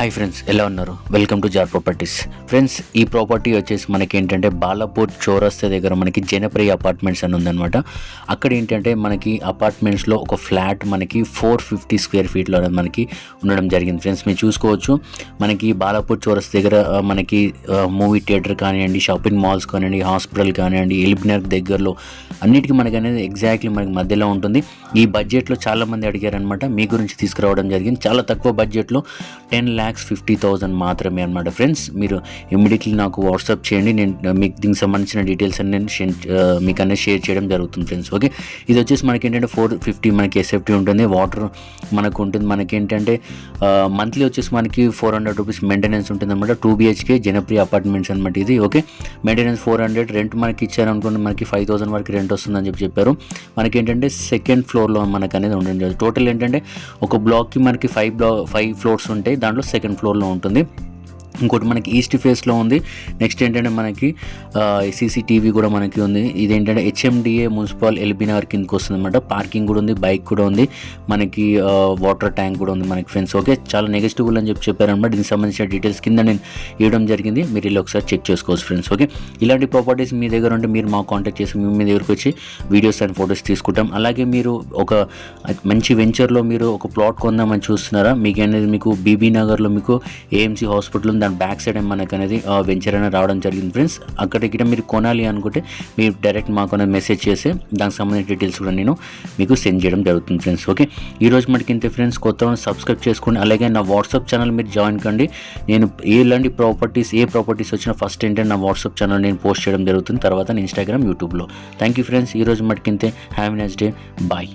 Hi friends, ఎలా ఉన్నారు? Welcome to Jar Properties. Friends, ఈ ప్రాపర్టీ వచ్చేసి మనకి ఏంటంటే బాలాపూర్ చౌరస్తా దగ్గర మనకి జనప్రియ అపార్ట్మెంట్స్ అని ఉందన్నమాట. అక్కడ ఏంటంటే మనకి అపార్ట్మెంట్స్లో ఒక ఫ్లాట్ మనకి 450 స్క్వేర్ ఫీట్లో మనకి ఉండడం జరిగింది. ఫ్రెండ్స్, మీరు చూసుకోవచ్చు, మనకి బాలాపూర్ చౌరస్తా దగ్గర మనకి మూవీ థియేటర్ కానివ్వండి, షాపింగ్ మాల్స్ కానివ్వండి, హాస్పిటల్ కానివ్వండి, ఎల్బినగర్ దగ్గరలో అన్నిటికీ మనకి అనేది ఎగ్జాక్ట్లీ మనకి మధ్యలో ఉంటుంది. ఈ బడ్జెట్లో చాలామంది అడిగారనమాట, మీ గురించి తీసుకురావడం జరిగింది. చాలా తక్కువ బడ్జెట్లో 10,50,000 మాత్రమే అనమాట. ఫ్రెండ్స్, మీరు ఇమ్మీడియట్లీ నాకు వాట్సాప్ చేయండి. నేను మీకు దీనికి సంబంధించిన డీటెయిల్స్ అన్ని నేను మీకు అనేది షేర్ చేయడం జరుగుతుంది. Friends, okay. ఇది వచ్చేసి మనకి ఏంటంటే 450 మనకి ఎస్ఎఫ్టీ ఉంటుంది, వాటర్ మనకు ఉంటుంది. మనకి ఏంటంటే మంత్లీ వచ్చేసి మనకి 400 రూపీస్ మెయింటెనెన్స్ ఉంటుంది అనమాట. 2 BHK జనప్రియ అపార్ట్మెంట్స్ అనమాట ఇది, ఓకే. మెయింటెనెన్స్ 400, రెంట్ మనకి ఇచ్చారనుకోండి మనకి 5,000 వరకు రెంట్ వస్తుందని చెప్పారు. మనకి ఏంటంటే సెకండ్ ఫ్లోర్లో మనకు అనేది ఉండడం జరుగుతుంది. టోటల్ ఏంటంటే ఒక బ్లాక్కి మనకి 5 ఫ్లోర్స్ ఉంటాయి, దాంట్లో సెకండ్ ఫ్లోర్లో ఉంటుంది. ఇంకోటి మనకి ఈస్ట్ ఫేస్లో ఉంది. నెక్స్ట్ ఏంటంటే మనకి CCTV కూడా మనకి ఉంది. ఇదేంటంటే HMDA మున్సిపల్ ఎల్బినగర్ కిందకి వస్తుంది అనమాట. పార్కింగ్ కూడా ఉంది, బైక్ కూడా ఉంది, మనకి వాటర్ ట్యాంక్ కూడా ఉంది మనకి. Friends, okay. చాలా నెగెటివ్ అని చెప్పారనమాట. దీనికి సంబంధించిన డీటెయిల్స్ కింద నేను ఇవ్వడం జరిగింది, మీరు ఇలా ఒకసారి చెక్ చేసుకోవచ్చు. Friends, okay. ఇలాంటి ప్రాపర్టీస్ మీ దగ్గర ఉంటే మీరు మాకు కాంటాక్ట్ చేసి మేము మీ దగ్గరకు వచ్చి వీడియోస్ అండ్ ఫొటోస్ తీసుకుంటాం. అలాగే మీరు ఒక మంచి వెంచర్లో మీరు ఒక ప్లాట్ కొందామని చూస్తున్నారా? మీకు అనేది మీకు BB నగర్లో మీకు AMC హాస్పిటల్ ఉంది, దాని బ్యాక్ సైడ్ మనకు అనేది వెంచర్ అనేది రావడం జరిగింది. ఫ్రెండ్స్, అక్కడికి మీరు కొనాలి అనుకుంటే మీరు డైరెక్ట్ మాకు అనేది మెసేజ్ చేసి దానికి సంబంధించిన డీటెయిల్స్ కూడా నేను మీకు సెండ్ చేయడం జరుగుతుంది. Friends, okay. ఈరోజు మనకి ఇంతే ఫ్రెండ్స్. కొత్త సబ్స్క్రైబ్ చేసుకోండి. అలాగే నా వాట్సాప్ ఛానల్ మీరు జాయిన్ కండి. నేను ఎలాంటి ఏ ప్రాపర్టీస్ వచ్చినా ఫస్ట్ ఏంటంటే నా వాట్సాప్ ఛానల్ నేను పోస్ట్ చేయడం జరుగుతుంది, తర్వాత ఇన్స్టాగ్రామ్, యూట్యూబ్లో. Thank you friends. ఈరోజు మనకి ఇంతే. Have a nice day. Bye.